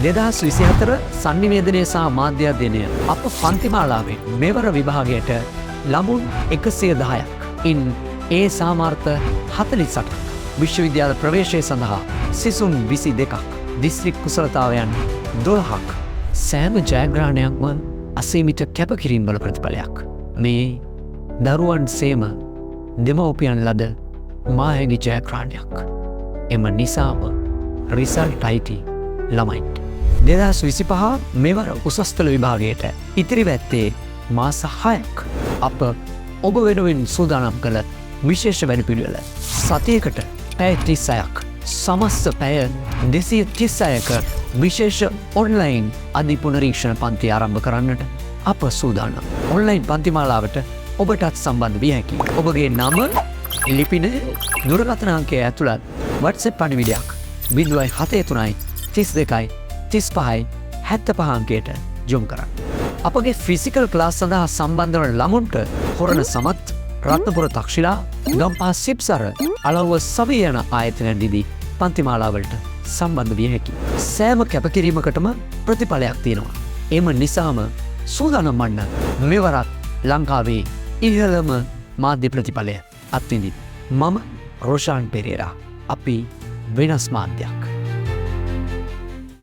2024 සංනිවේදනය සහ මාධ්‍යාධ්‍යයනය අප පන්තිමාලාවේ මෙවර විභාගයට ළමුන් 110ක් ඉන් ඒ සාමාර්ථ 48ක් විශ්වවිද්‍යාල ප්‍රවේශය සඳහා සිසුන් 22ක් දිස්ත්‍රික් කුසලතාවයන් 12ක් සෑම ජයග්‍රහණයක්ම අසීමිත කැපකිරීම් වල ප්‍රතිඵලයක්. මේ දරුවන් සේම දෙමව්පියන් ලද මාහැඟි ජයග්‍රහණයක්. එම නිසාම රිසල්ට් අයිති ළමයින්ට 2025 මෙවර උසස්පෙළ විභාගයට ඉතිරි ඇත්තේ මාස 6ක් අප ඔබ වෙනුවෙන් සූදානම් කළ විශේෂ වැඩපිළිවෙල සතියකට පැය 36ක් සමස්ත පැය 236ක විශේෂ ඔන්ලයින් අධිපුනරීක්ෂණ පන්ති ආරම්භ කරන්නට අප සූදානම්. ඔන්ලයින් පන්තිමාලාවට ඔබටත් සම්බන්ධ විය හැකියි. ඔබගේ නම, ලිපින, දුරකථන අංකය ඇතුළත් WhatsApp පණිවිඩයක් 073 32 35 75 අංකයට යොමු කරන්න. අපගේ ෆිසිකල් ක්ලාස් සඳහා සම්බන්ධ වන ළමුන්ට හොරණ සමත්, රත්නපුර තක්ෂිලා, ගම්පහ සිප්සර, අලව්ව සවිය යන ආයතනයන්හිදී පන්තිමාලාවලට සම්බන්ධ විය හැකියි. සෑම කැපකිරීමකටම ප්‍රතිඵලයක් තියෙනවා. එම නිසාම සූදානම් වන්න මෙවරත් ලංකාවේ ඉහළම මාධ්‍ය ප්‍රතිඵලය අත්විඳින්න. මම රෝෂාන් පෙරේරා. අපි වෙනස් මාධ්‍යයක්.